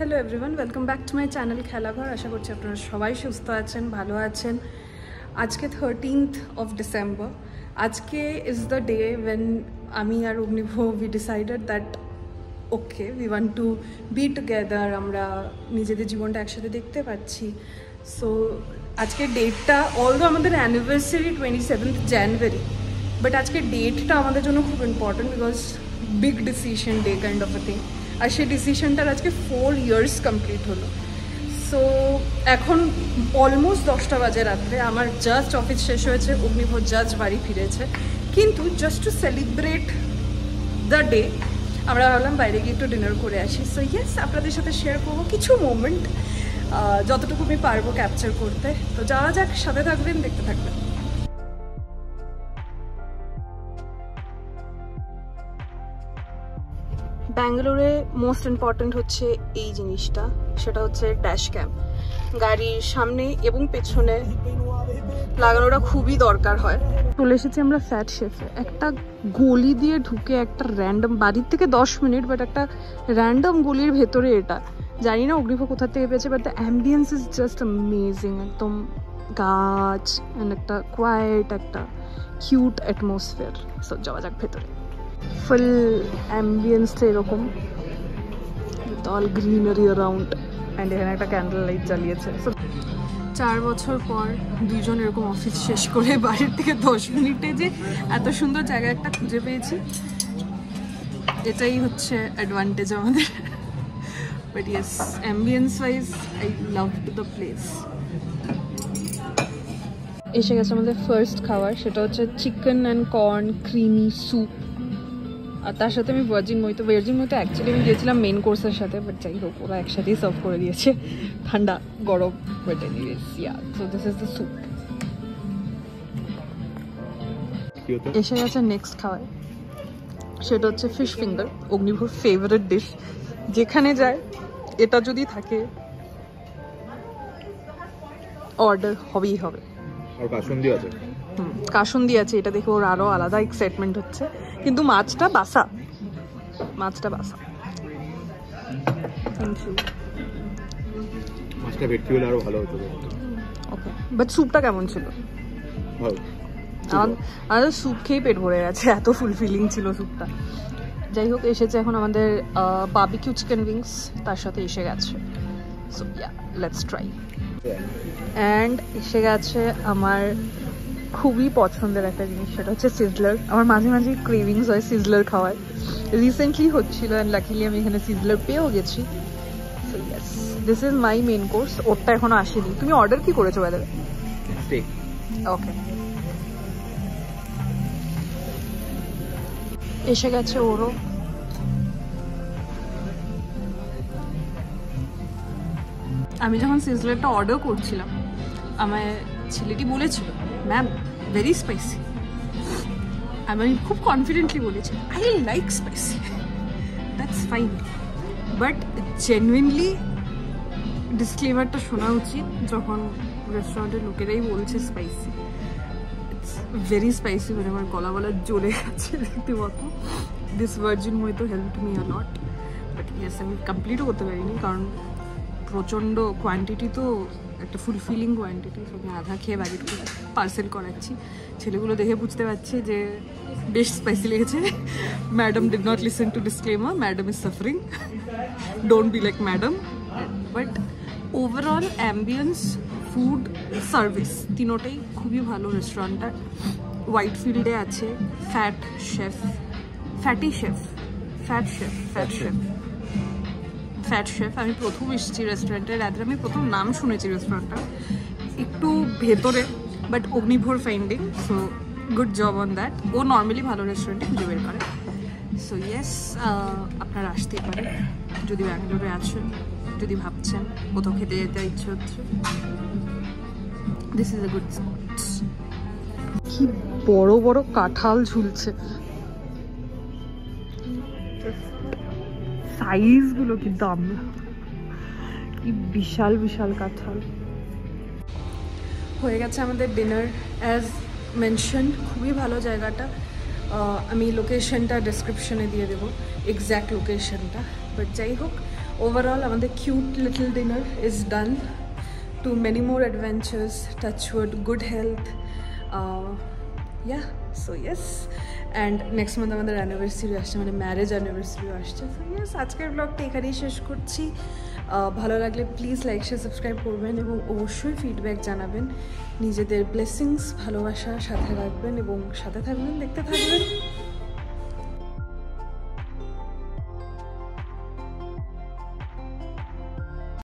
Hello everyone, welcome back to my channel Khelaghar. আশা করছি আপনারা সবাই সুস্থ আছেন, ভালো আছেন। আজকে 13th of December। আজকে ইজ দ্য ডে ওয়েন আমি আর Agnibh we decided that okay we want to be together, আমরা নিজেদের জীবনটা একসাথে দেখতে পাচ্ছি। সো আজকের ডেটটা, অলদো আমাদের অ্যানিভার্সারি 27th January, বাট আজকের ডেটটা আমাদের জন্য খুব important because big decision day kind of a thing. আর সেই ডিসিশনটার আজকে 4 years কমপ্লিট হলো। সো এখন অলমোস্ট 10টা বাজে রাত্রে, আমার জাস্ট অফিস শেষ হয়েছে, অগ্নিভ জাস্ট বাড়ি ফিরেছে। কিন্তু just to celebrate the day আমরা ভাবলাম বাইরে গিয়ে একটু ডিনার করে আসি। সো ইয়েস, আপনাদের সাথে শেয়ার করবো কিছু মোমেন্ট, যতটুকু আমি পারবো ক্যাপচার করতে। তো যাওয়া যাক, সাথে থাকবেন, দেখতে থাকবেন। ব্যাঙ্গালোরে মোস্ট ইম্পর্ট্যান্ট হচ্ছে এই জিনিসটা, সেটা হচ্ছে ড্যাশ ক্যাম। গাড়ির সামনে এবং পেছনে লাগানোটা খুবই দরকার হয়। চলে এসেছি আমরা ফ্যাট শেফে। একটা গলি দিয়ে ঢুকে একটা র্যান্ডম, বাড়ির থেকে 10 মিনিট, বাট একটা র্যান্ডম গলির ভেতরে এটা। জানি না অগ্নিভ কোথা থেকে পেয়েছে, but the ambience is just amazing. একদম গাছ অ্যান্ড একটা কোয়াইট, একটা কিউট অ্যাটমসফিয়ার। সো যাওয়া যাক ভেতরে। ফুল অ্যাম্বিয়েন্সটা এরকম, অল গ্রিনারি অ্যারাউন্ড, অ্যান্ড এখানে একটা ক্যান্ডেল লাইট জ্বালিয়েছে। 4 বছর পর দুজন এরকম অফিস শেষ করে বাড়ির থেকে 10 মিনিটে যে এত সুন্দর জায়গা একটা খুঁজে পেয়েছি, এটাই হচ্ছে অ্যাডভান্টেজ আমাদের। But yes, ambience wise I love the place. এসে গেছে আমাদের ফার্স্ট খাবার, সেটা হচ্ছে chicken and corn creamy soup. আর তার সাথে আমি ভার্জিন মইতো অ্যাকচুয়ালি আমি গিয়েছিলাম মেন কোর্সের সাথে, বাট যাই হোক ওরা একসাথেই সার্ভ করে দিয়েছে, ঠান্ডা গরম। But anyways yeah, so this is the soup. এসে গেছে নেক্সট খাবার, সেটা হচ্ছে ফিশ ফিঙ্গার, অগ্নিভোর ফেভারিট ডিশ। যেখানে যায় এটা যদি থাকে অর্ডার হবেই হবে। আর কাসুন্দি আছে, কাসুন্দি আছে, এটা দেখে ওর আরো আলাদা এক্সাইটমেন্ট হচ্ছে। কিন্তু মাছটা বাসা, থ্যাংক ইউ। মাছটা ভেটকি হলে আরো ভালো হতো। ওকে, বাট স্যুপটা কেমন ছিল? ভালো। আমাদের স্যুপ খেয়ে পেট ভরে গেছে, এত ফুলফিলিং ছিল স্যুপটা। যাই হোক, এসেছে এখন আমাদের বারবিকিউ চিকেন উইংস, তার সাথে এসে গেছে। So yeah, let's try. And এসে গেছে আমার খুবই পছন্দের একটা জিনিস, সেটা হচ্ছে সিজলার। আমার মাঝে মাঝে ক্রেভিংস হয় সিজলার খাওয়ার, রিসেন্টলি হচ্ছিল, অ্যান্ড লাকিলি আমি এখানে সিজলার পেয়েও গেছি। So yes, this is my main course. ওরটা এখনো আসেনি। তুমি অর্ডার কি করেছো বাইরে? স্টেক। ওকে, এসে গেছে ওরও। আমি যখন সিজলারটা অর্ডার করছিলাম, আমায় ছেলেটি বলেছিল, ম্যাম ভেরি স্পাইসি। আমি খুব কনফিডেন্টলি বলেছি, I like spicy, that's fine. But genuinely ডিসক্লেমারটা শোনা উচিত যখন রেস্টুরেন্টের লোকেরাই বলছে স্পাইসি। ইটস ভেরি স্পাইসি, মানে আমার গলা জ্বলে গেছে রীতিমতো। দিস ভার্জিন মইতো help me a lot. But yes, আমি কমপ্লিটও করতে পারিনি, কারণ প্রচণ্ড কোয়ান্টিটি, তো একটা ফুলফিলিং কোয়ান্টিটি। আমি আধা খেয়ে বাড়িতে পার্সেল করাচ্ছি। ছেলেগুলো দেখে বুঝতে পারছে যে বেশ স্পাইসি লেগেছে। Madam did not listen to disclaimer, madam is suffering, don't be like madam. But overall ambience, food, service তিনোটাই খুবই ভালো রেস্টুরেন্টটার। হোয়াইট ফিল্ডে আছে ফ্যাট শেফ, আমি প্রথম এসেছি রেস্টুরেন্টে, রাত্রে আমি প্রথম নাম শুনেছি রেস্টুরেন্টটা, একটু ভেতরে, বাট অগ্নিভোর finding. So good job on that. ও নর্মালি ভালো রেস্টুরেন্টে খুঁজে বের করে। সো ইয়েস, আপনারা আসতেই পারেন যদি ব্যাঙ্গালোরে আছেন, যদি ভাবছেন কোথাও খেতে যেতে ইচ্ছে হচ্ছে। This is a good spot. কি বড় বড় কাঁঠাল ঝুলছে, সাইজগুলো কি দাম, কি বিশাল বিশাল কাঁঠাল। হয়ে গেছে আমাদের ডিনার। অ্যাজ মেনশন, খুবই ভালো জায়গাটা। আমি লোকেশনটা ডেসক্রিপশনে দিয়ে দেবো, এক্স্যাক্ট লোকেশনটা। বাট যাই হোক, ওভারঅল আমাদের cute little dinner is done. To many more adventures, touchwood, good health, so yes. And next month আমাদের অ্যানিভার্সারি আসছে, মানে ম্যারেজ অ্যানিভার্সারিও আসছে। সো ইয়েস, আজকের ব্লগটা এখানেই শেষ করছি। ভালো লাগলে প্লিজ লাইক শেয়ার সাবস্ক্রাইব করবেন এবং অবশ্যই ফিডব্যাক জানাবেন। নিজেদের ব্লেসিংস ভালোবাসা সাথে রাখবেন এবং সাথে থাকবেন, দেখতে থাকবেন।